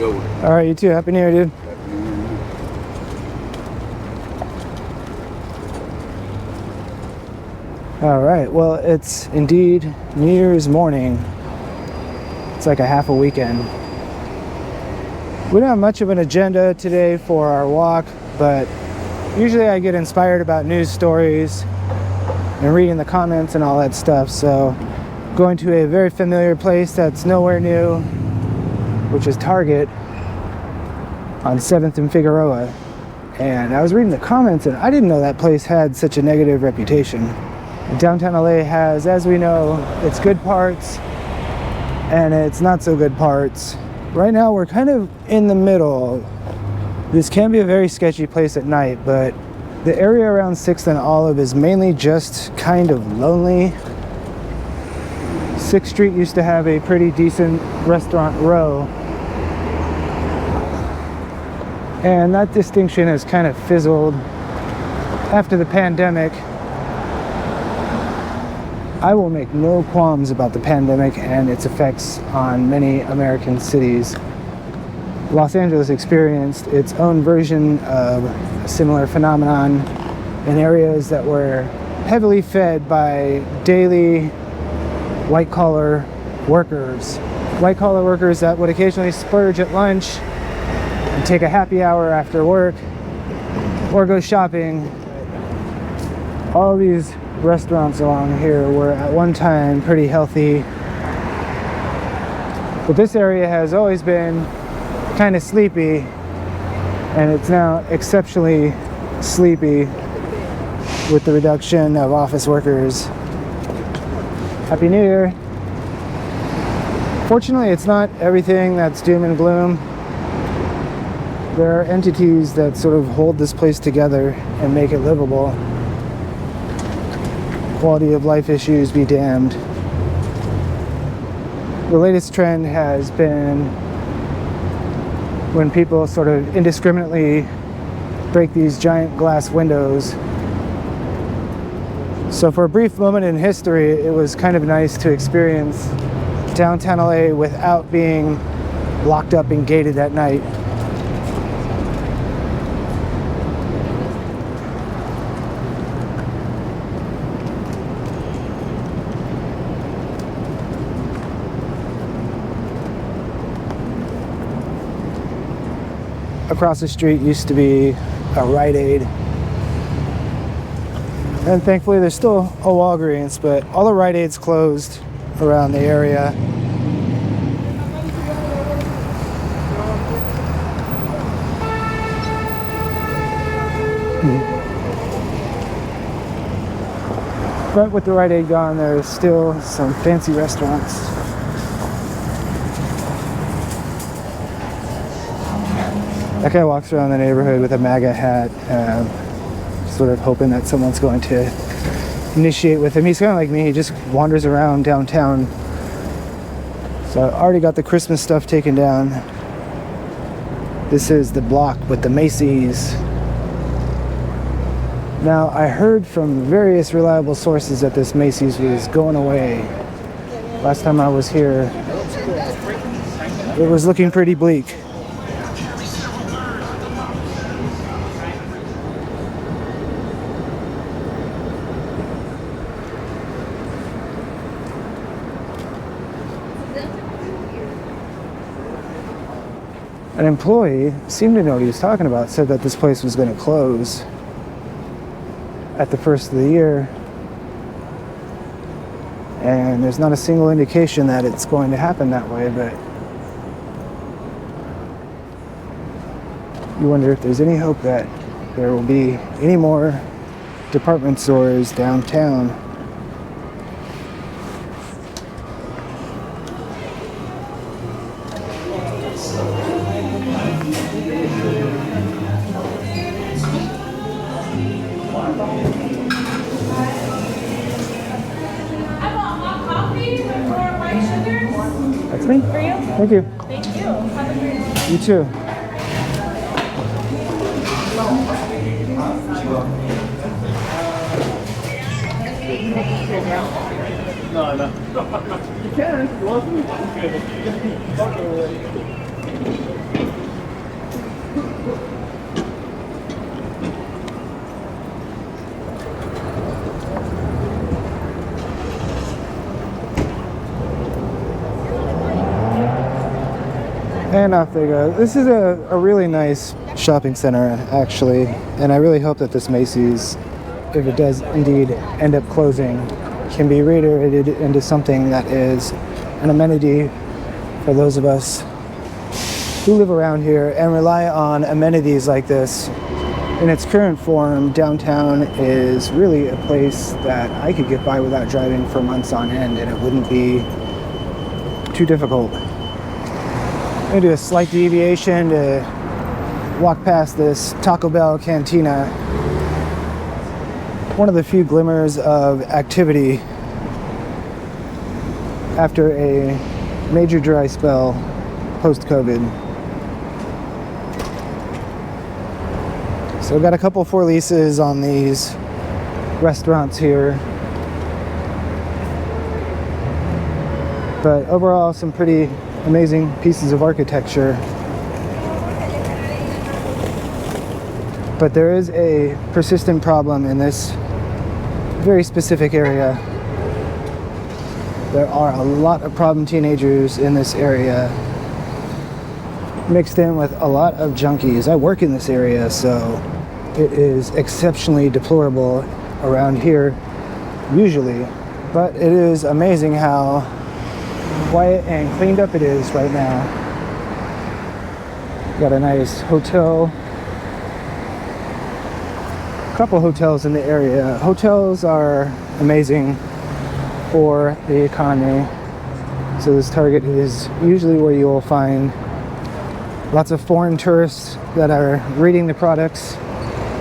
good one. All right, you too. Happy New Year, dude. All right, well, it's indeed New Year's morning. It's like a half a weekend. We don't have much of an agenda today for our walk, but usually I get inspired about news stories and reading the comments and all that stuff. So going to a very familiar place that's nowhere new, which is Target on 7th and Figueroa. And I was reading the comments and I didn't know that place had such a negative reputation. Downtown LA has, as we know, its good parts and its not so good parts. Right now we're kind of in the middle. This can be a very sketchy place at night, but the area around 6th and Olive is mainly just kind of lonely. 6th Street used to have a pretty decent restaurant row, and that distinction has kind of fizzled after the pandemic. I will make no qualms about the pandemic and its effects on many American cities. Los Angeles experienced its own version of a similar phenomenon in areas that were heavily fed by daily white-collar workers. White-collar workers that would occasionally splurge at lunch and take a happy hour after work or go shopping. All these restaurants along here were at one time pretty healthy, but this area has always been kind of sleepy, and it's now exceptionally sleepy with the reduction of office workers. Happy New Year. Fortunately, it's not everything that's doom and gloom. There are entities that sort of hold this place together and make it livable. Quality of life issues be damned. The latest trend has been when people sort of indiscriminately break these giant glass windows. So for a brief moment in history, it was kind of nice to experience downtown LA without being locked up and gated at night. Across the street used to be a Rite Aid, and thankfully there's still a Walgreens, but all the Rite Aids closed around the area. But with the Rite Aid gone, there's still some fancy restaurants. That guy walks around the neighborhood with a MAGA hat, sort of hoping that someone's going to initiate with him. He's kind of like me, he just wanders around downtown. So I already got the Christmas stuff taken down. This is the block with the Macy's. Now, I heard from various reliable sources that this Macy's was going away. Last time I was here, it was looking pretty bleak. An employee seemed to know what he was talking about, said that this place was going to close at the first of the year, and there's not a single indication that it's going to happen that way, but you wonder if there's any hope that there will be any more department stores downtown. That's me. For you? Thank you. Thank you. Have a great day. You too. No, no. You can if you want to. And off they go. This is a really nice shopping center, actually, and I really hope that this Macy's, if it does indeed end up closing, can be reiterated into something that is an amenity for those of us who live around here and rely on amenities like this. In its current form, downtown is really a place that I could get by without driving for months on end, and it wouldn't be too difficult. I'm gonna do a slight deviation to walk past this Taco Bell cantina. One of the few glimmers of activity after a major dry spell post-COVID. So I've got a couple for leases on these restaurants here. But overall, some pretty amazing pieces of architecture. But there is a persistent problem in this very specific area. There are a lot of problem teenagers in this area, mixed in with a lot of junkies. I work in this area, so it is exceptionally deplorable around here, usually. But it is amazing how quiet and cleaned up it is right now. Got a nice hotel. A couple hotels in the area. Hotels are amazing for the economy. So this Target is usually where you will find lots of foreign tourists that are reading the products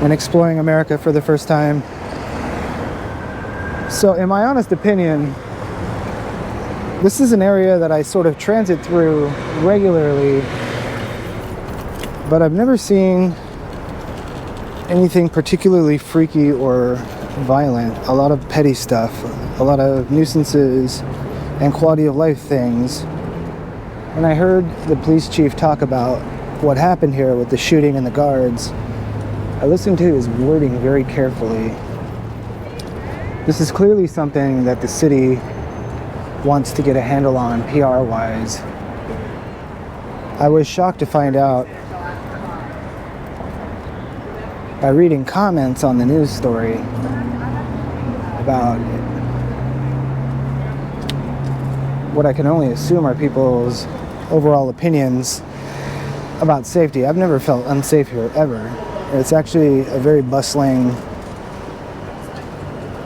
and exploring America for the first time. So in my honest opinion, this is an area that I sort of transit through regularly, but I've never seen anything particularly freaky or violent. A lot of petty stuff, a lot of nuisances and quality of life things. When I heard the police chief talk about what happened here with the shooting and the guards, I listened to his wording very carefully. This is clearly something that the city wants to get a handle on PR-wise. I was shocked to find out by reading comments on the news story about what I can only assume are people's overall opinions about safety. I've never felt unsafe here, ever. It's actually a very bustling.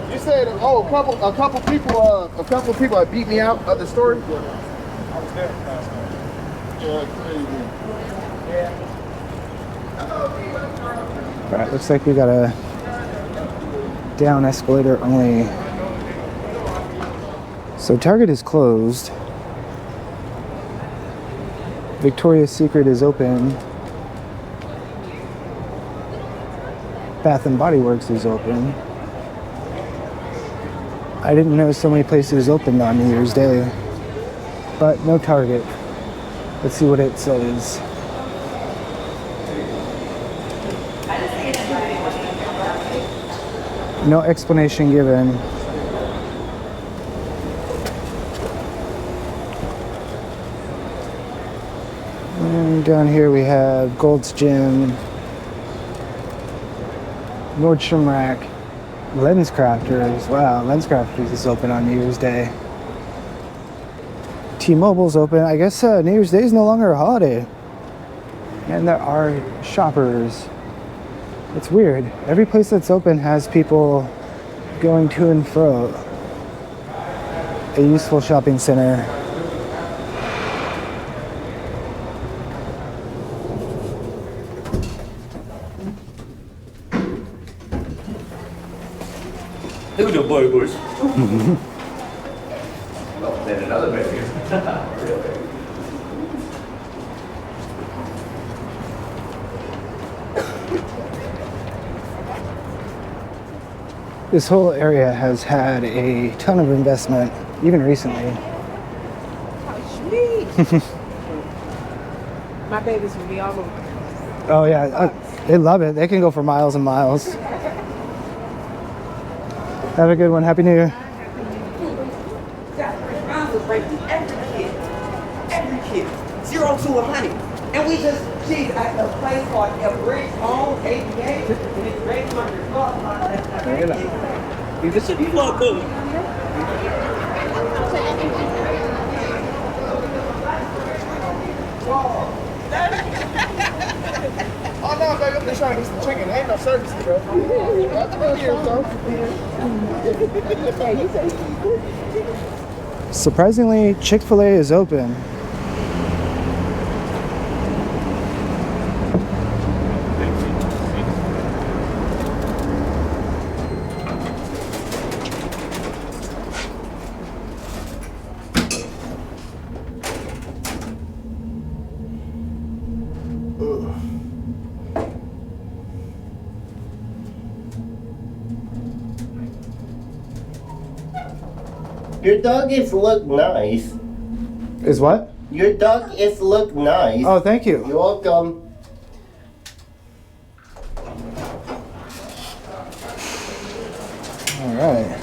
You said, oh, a couple people had beat me out of the store. I was there last night. Yeah, crazy. All right, looks like we got a down escalator only. So Target is closed. Victoria's Secret is open. Bath and Body Works is open. I didn't know so many places opened on New Year's Day, but no Target. Let's see what it says. No explanation given. And down here we have Gold's Gym, Nordstrom Rack, LensCrafters. Wow, LensCrafters is open on New Year's Day. T-Mobile's open. I guess New Year's Day is no longer a holiday. And there are shoppers. It's weird. Every place that's open has people going to and fro. A useful shopping center. Who the boy was? Then another baby. This whole area has had a ton of investment, even recently. Oh, sweet. My babies will be all over. Oh yeah, they love it. They can go for miles and miles. Have a good one. Happy New Year. Every kid. 0 to 100. And we just, she's at a place called El Bridge Home, ABA, and it's great for your You just said you love boom. Oh no, baby, I'm just trying to get some chicken. Ain't no services, bro. Surprisingly, Chick-fil-A is open. Your dog is look nice. Is what? Your dog is look nice. Oh, thank you. You're welcome. All right.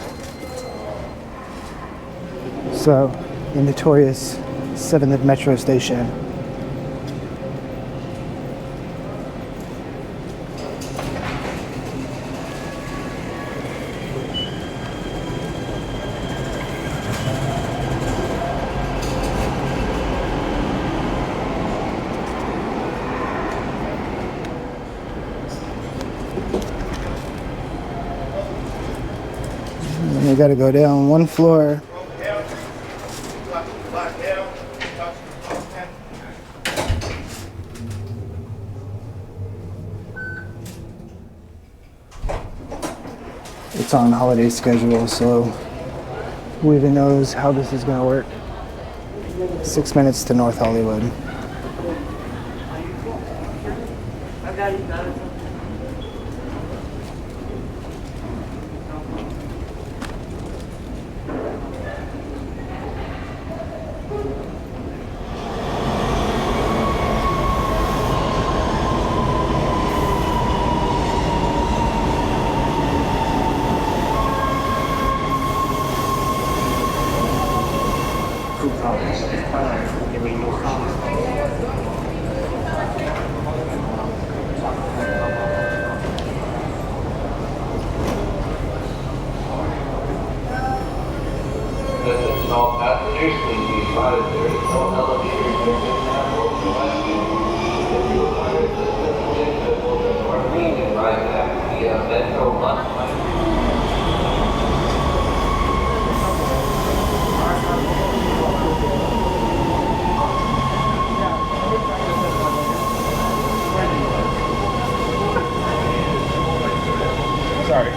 So, the notorious 7th Metro Station. And you gotta go down one floor. It's on holiday schedule, so who even knows how this is gonna work. 6 minutes to North Hollywood. All passengers, please be advised there is no elevator exit now. If you require assistance, please go to the North and ride back via Metro bus line. Sorry.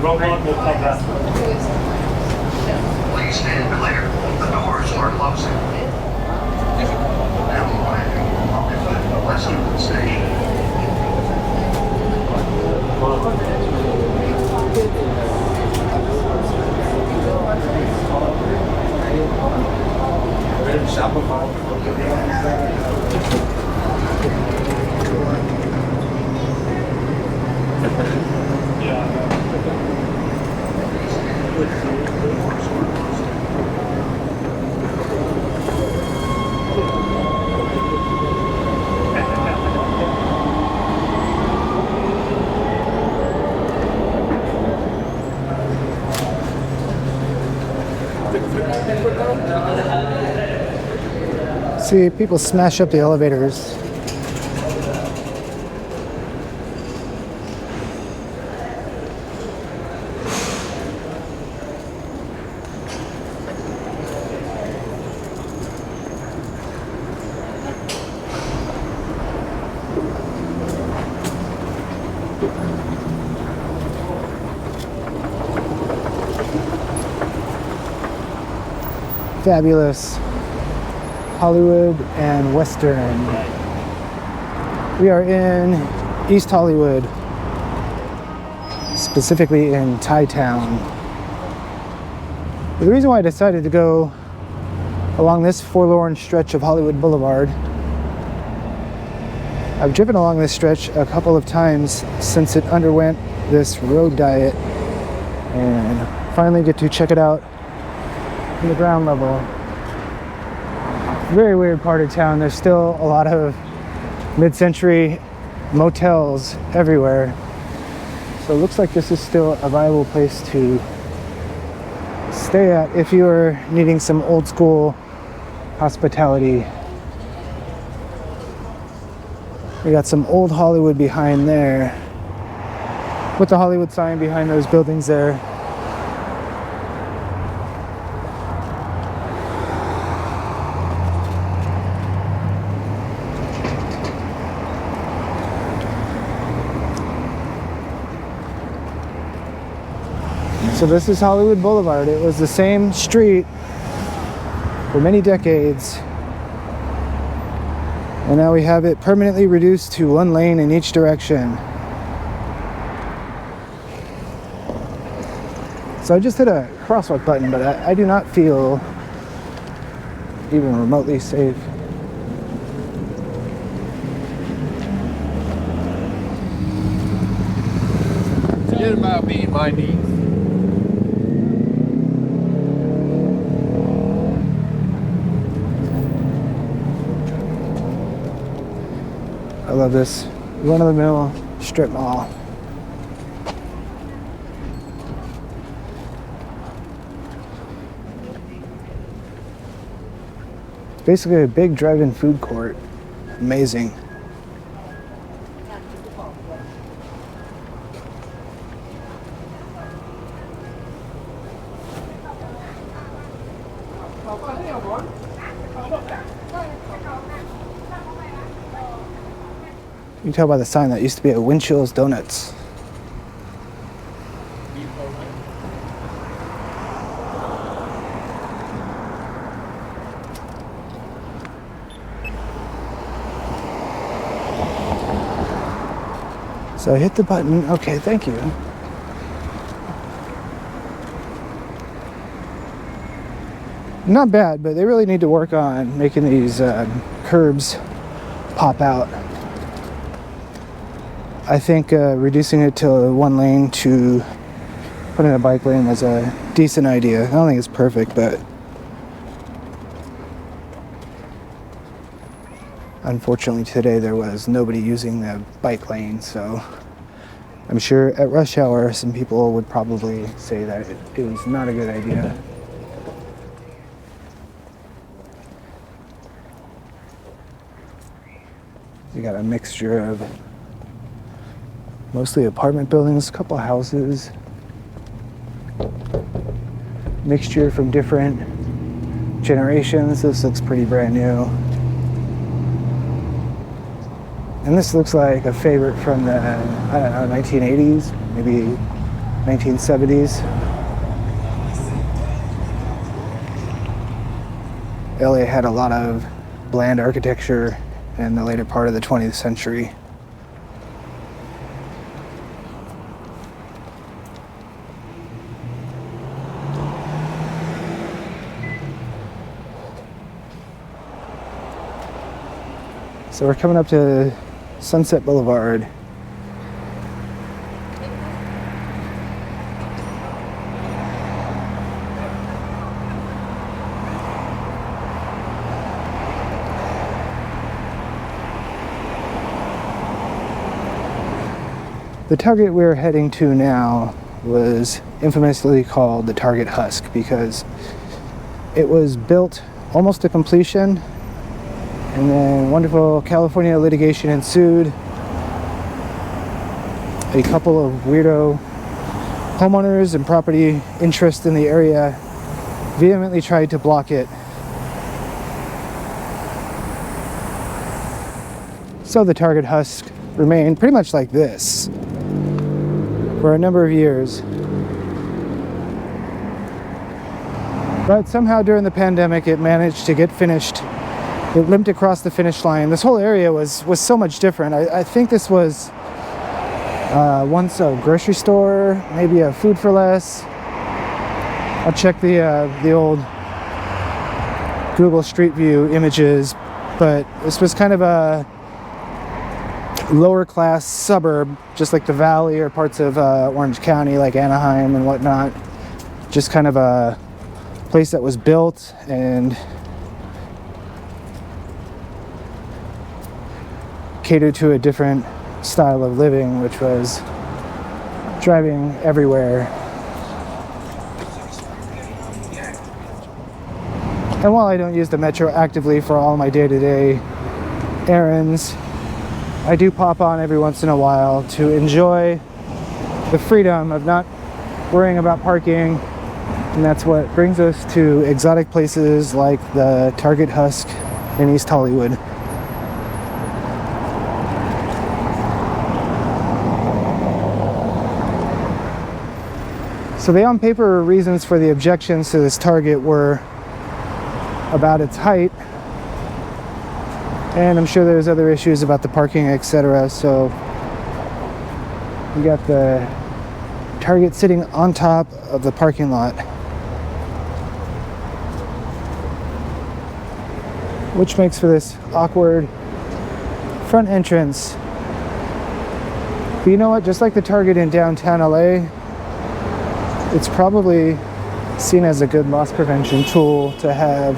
Robot will come back. Please stand clear. The doors are closing. Now arriving at the Westwood Station. See, people smash up the elevators. Fabulous. Hollywood and Western. We are in East Hollywood, specifically in Thai Town. The reason why I decided to go along this forlorn stretch of Hollywood Boulevard, I've driven along this stretch a couple of times since it underwent this road diet, and finally get to check it out from the ground level. Very weird part of town. There's still a lot of mid-century motels everywhere. So it looks like this is still a viable place to stay at if you are needing some old school hospitality. We got some old Hollywood behind there, with the Hollywood sign behind those buildings there. So this is Hollywood Boulevard. It was the same street for many decades, and now we have it permanently reduced to one lane in each direction. So I just hit a crosswalk button, but I do not feel even remotely safe. Forget about me and my needs. I love this run-of-the-mill strip mall. Basically a big drive-in food court. Amazing. You can tell by the sign that used to be a Winchell's Donuts. So I hit the button. Okay, thank you. Not bad, but they really need to work on making these curbs pop out. I think reducing it to one lane to put in a bike lane was a decent idea. I don't think it's perfect, but unfortunately today there was nobody using the bike lane, so I'm sure at rush hour some people would probably say that it was not a good idea. You got a mixture of mostly apartment buildings, a couple houses, mixture from different generations. This looks pretty brand new. And this looks like a favorite from the, I don't know, 1980s, maybe 1970s. LA had a lot of bland architecture in the later part of the 20th century. So we're coming up to Sunset Boulevard. The Target we're heading to now was infamously called the Target Husk because it was built almost to completion, and then wonderful California litigation ensued. A couple of weirdo homeowners and property interests in the area vehemently tried to block it. So the Target Husk remained pretty much like this for a number of years. But somehow during the pandemic it managed to get finished. It limped across the finish line. This whole area was so much different. I think this was once a grocery store, maybe a Food for Less. I checked the old Google Street View images, but this was kind of a lower class suburb, just like the Valley or parts of Orange County, like Anaheim and whatnot. Just kind of a place that was built and catered to a different style of living, which was driving everywhere. And while I don't use the metro actively for all my day-to-day errands, I do pop on every once in a while to enjoy the freedom of not worrying about parking. And that's what brings us to exotic places like the Target Husk in East Hollywood. So the on paper reasons for the objections to this Target were about its height, and I'm sure there's other issues about the parking, etc. So we got the Target sitting on top of the parking lot, which makes for this awkward front entrance. But you know what? Just like the Target in downtown LA, it's probably seen as a good loss prevention tool to have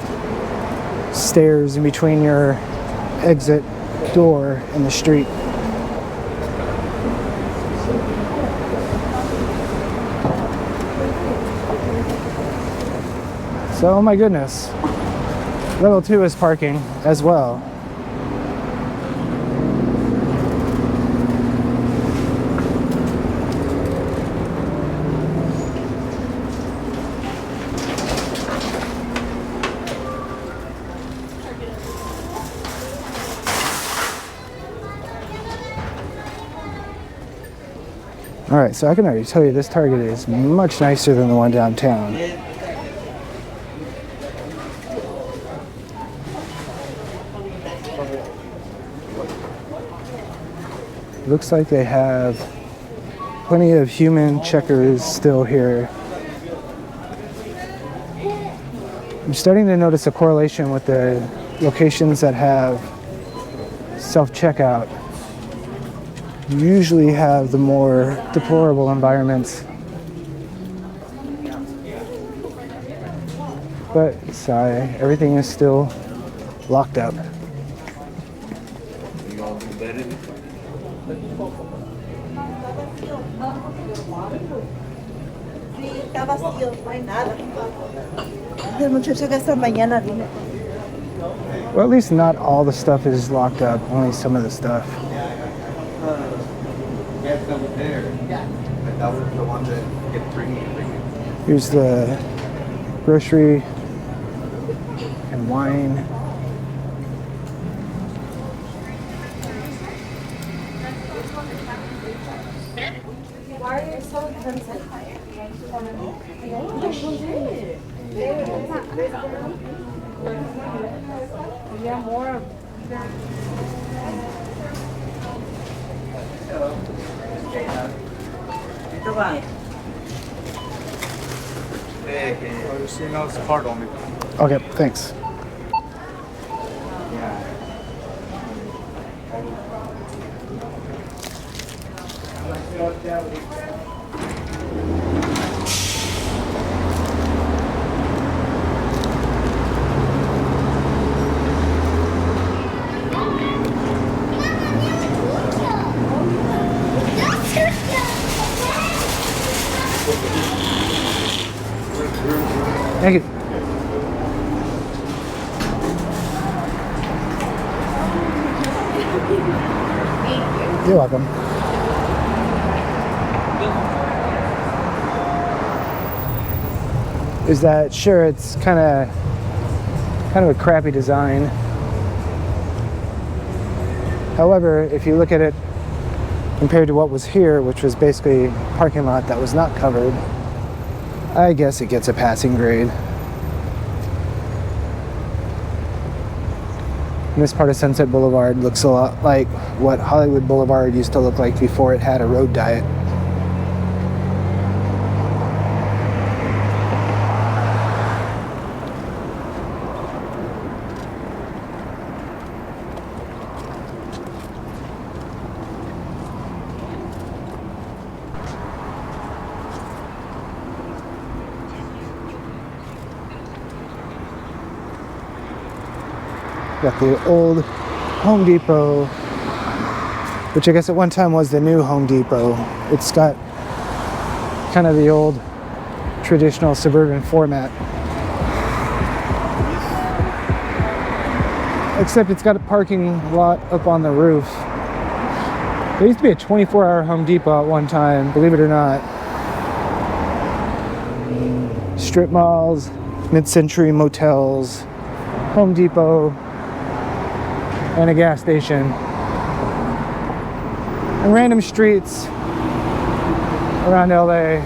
stairs in between your exit door and the street. So, oh my goodness, level 2 is parking as well. Alright, so I can already tell you this Target is much nicer than the one downtown. Looks like they have plenty of human checkers still here. I'm starting to notice a correlation with the locations that have self-checkout. Usually have the more deplorable environments. But sorry, everything is still locked up. Well, at least not all the stuff is locked up, only some of the stuff. Here's the grocery and wine. Why are you so expensive? Yeah, more. Okay, thanks. Thank you. You're welcome. Is that sure? It's kind of a crappy design. However, if you look at it compared to what was here, which was basically a parking lot that was not covered, I guess it gets a passing grade. And this part of Sunset Boulevard looks a lot like what Hollywood Boulevard used to look like before it had a road diet. Got the old Home Depot, which I guess at one time was the new Home Depot. It's got kind of the old traditional suburban format. Except it's got a parking lot up on the roof. There used to be a 24-hour Home Depot at one time, believe it or not. Strip malls, mid-century motels, Home Depot, and a gas station. And random streets around LA.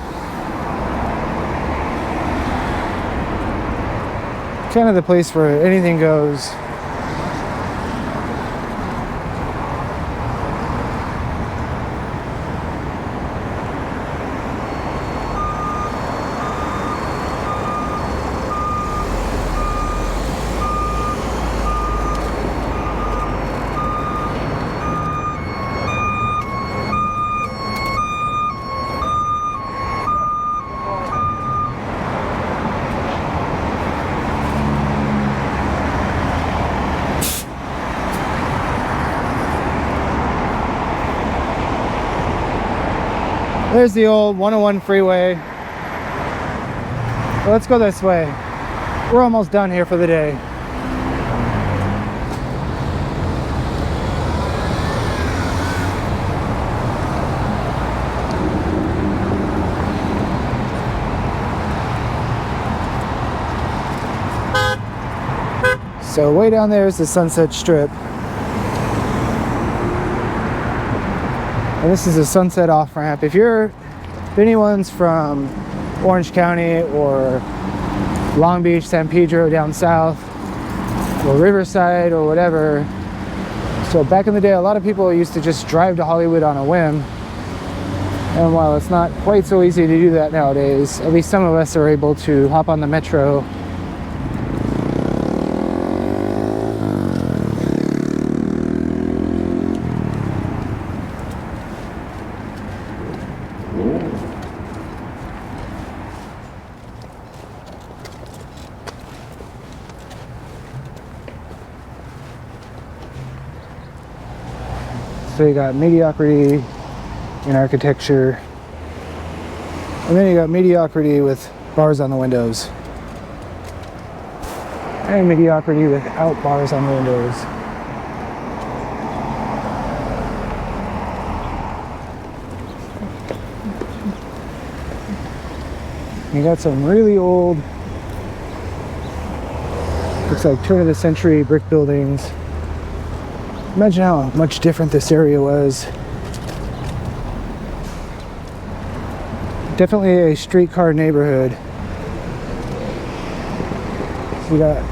Kind of the place where anything goes. There's the old 101 freeway. Well, let's go this way. We're almost done here for the day. So way down there is the Sunset Strip. And this is a Sunset off-ramp. If anyone's from Orange County or Long Beach, San Pedro down south, or Riverside or whatever. So back in the day, a lot of people used to just drive to Hollywood on a whim. And while it's not quite so easy to do that nowadays, at least some of us are able to hop on the metro So you got mediocrity in architecture, and then you got mediocrity with bars on the windows, and mediocrity without bars on the windows. You got some really old, looks like turn of the century brick buildings. Imagine how much different this area was. Definitely a streetcar neighborhood. We got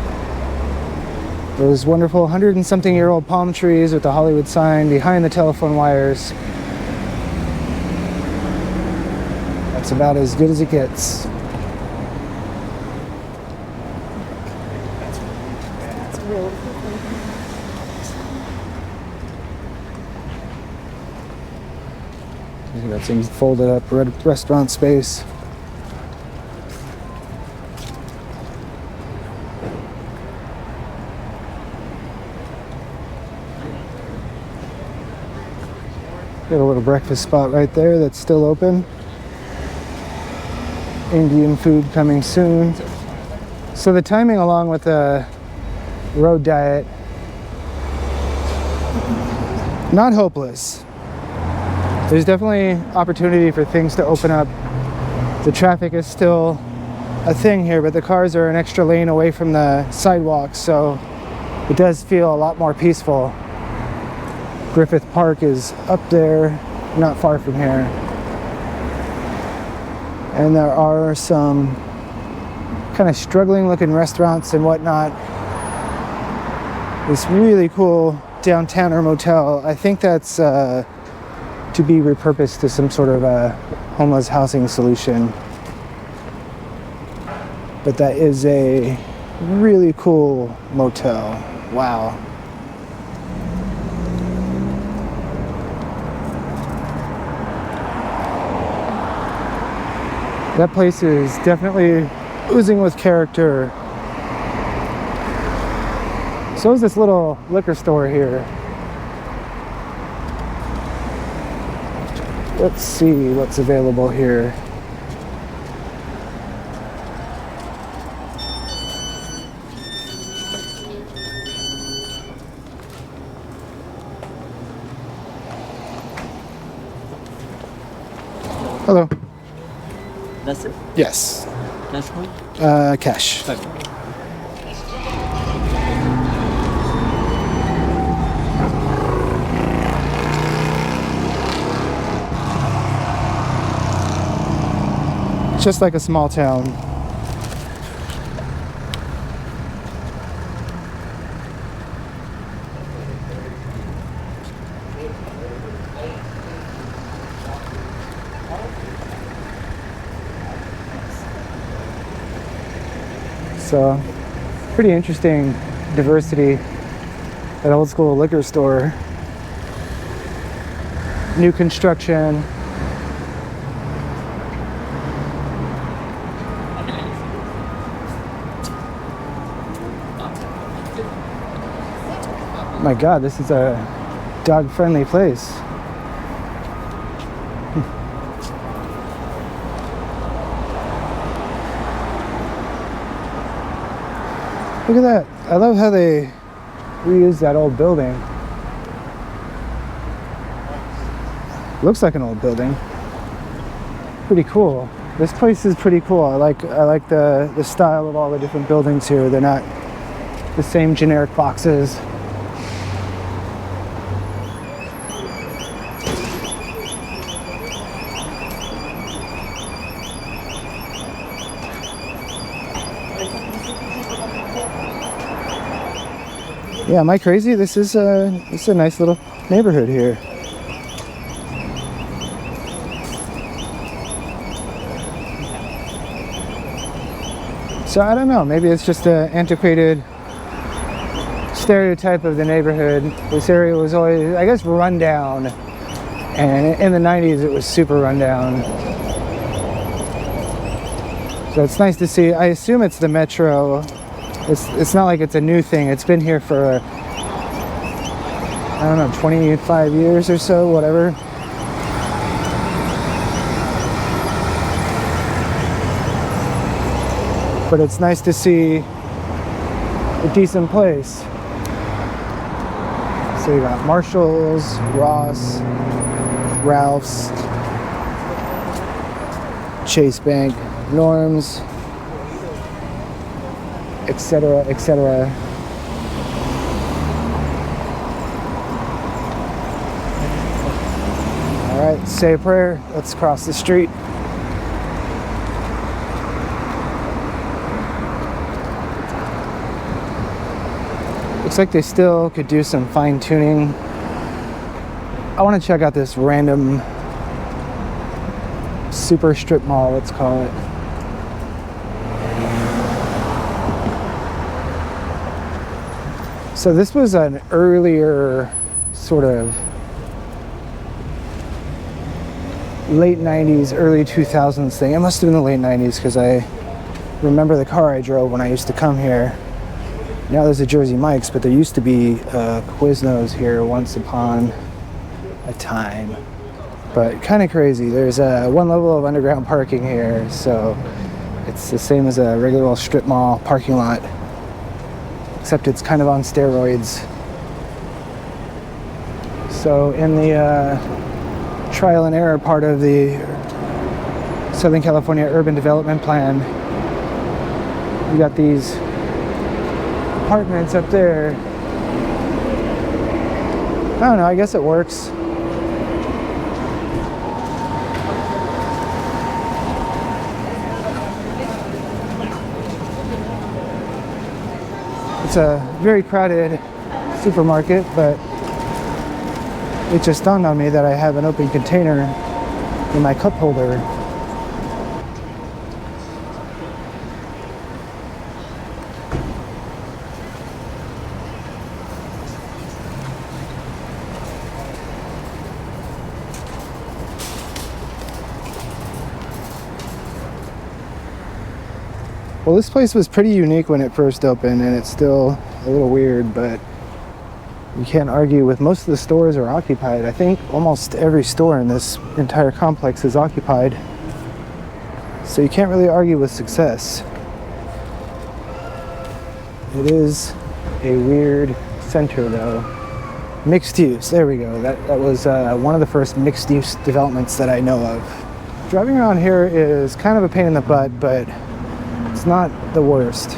those wonderful 100-and-something-year-old palm trees with the Hollywood sign behind the telephone wires. That's about as good as it gets. You got some folded up restaurant space. Got a little breakfast spot right there that's still open. Indian food coming soon. So the timing along with the road diet, not hopeless. There's definitely opportunity for things to open up. The traffic is still a thing here, but the cars are an extra lane away from the sidewalks, so it does feel a lot more peaceful. Griffith Park is up there, not far from here. And there are some kind of struggling looking restaurants and whatnot. This really cool downtowner motel. I think that's to be repurposed to some sort of a homeless housing solution. But that is a really cool motel. Wow. That place is definitely oozing with character. So is this little liquor store here. Let's see what's available here. Hello. That's it. Yes. That's one. Cash. Just like a small town. So, pretty interesting diversity at old school liquor store. New construction. My God, this is a dog-friendly place. Look at that. I love how they reused that old building. Looks like an old building. Pretty cool. This place is pretty cool. I like the style of all the different buildings here. They're not the same generic boxes. Yeah, am I crazy? This is a nice little neighborhood here. So I don't know, maybe it's just an antiquated stereotype of the neighborhood. This area was always, I guess, run down. And in the 90s it was super run down. So it's nice to see. I assume it's the metro. It's not like it's a new thing. It's been here for, I don't know, 25 years or so, whatever. But it's nice to see a decent place. So you got Marshall's, Ross, Ralph's, Chase Bank, Norm's, etc., etc. All right, say a prayer. Let's cross the street. Looks like they still could do some fine tuning. I want to check out this random super strip mall, let's call it. So this was an earlier sort of late 90s, early 2000s thing. It must have been the late 90s because I remember the car I drove when I used to come here. Now there's a Jersey Mike's, but there used to be a Quiznos here once upon a time. But kind of crazy. There's one level of underground parking here, so it's the same as a regular old strip mall parking lot. Except it's kind of on steroids. So in the trial and error part of the Southern California Urban Development Plan, you got these apartments up there. I don't know, I guess it works. It's a very crowded supermarket, but it just dawned on me that I have an open container in my cup holder. Well, this place was pretty unique when it first opened, and it's still a little weird, but you can't argue with most of the stores are occupied. I think almost every store in this entire complex is occupied. So you can't really argue with success. It is a weird center though. Mixed use, there we go. That was one of the first mixed use developments that I know of. Driving around here is kind of a pain in the butt, but it's not the worst. The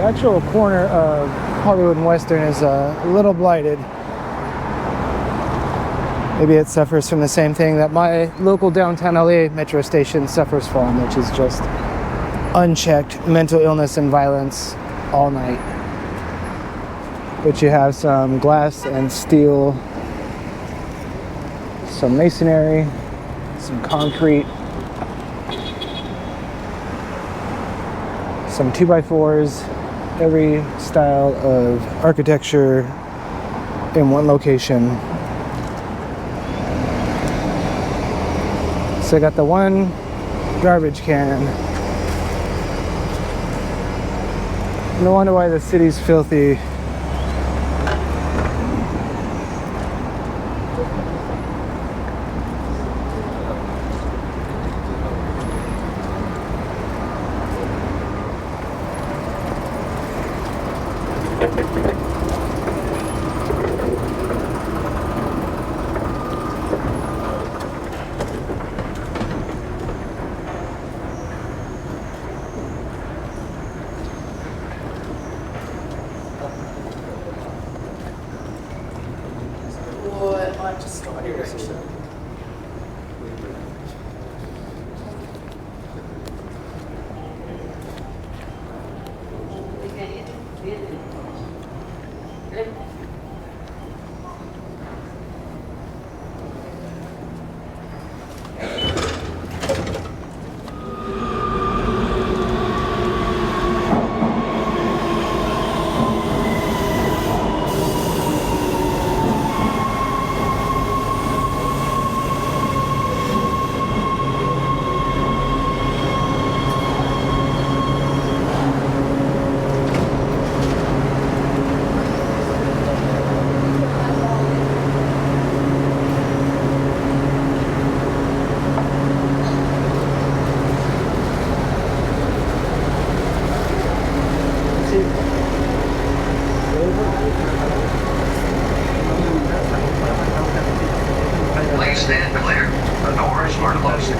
actual corner of Hollywood and Western is a little blighted. Maybe it suffers from the same thing that my local downtown LA metro station suffers from, which is just unchecked mental illness and violence all night. But you have some glass and steel, some masonry, some concrete, some 2x4s, every style of architecture in one location. So I got the one garbage can. No wonder why the city's filthy. Please stand clear. The doors are closing.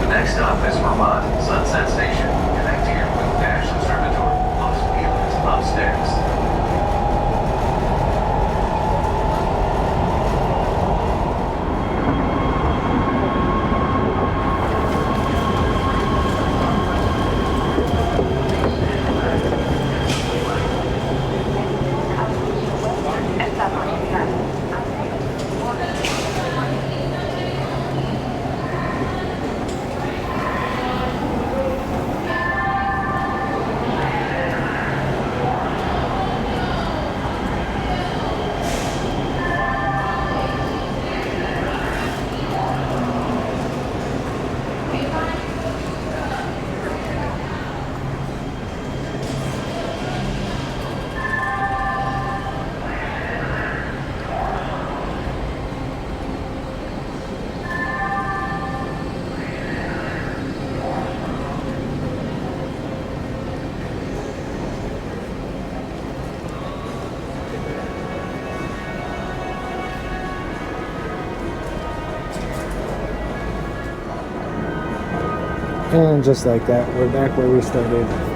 The next stop is Vermont Sunset Station, connecting it with Nash Observatory. Los Feliz upstairs. And just like that, we're back where we started.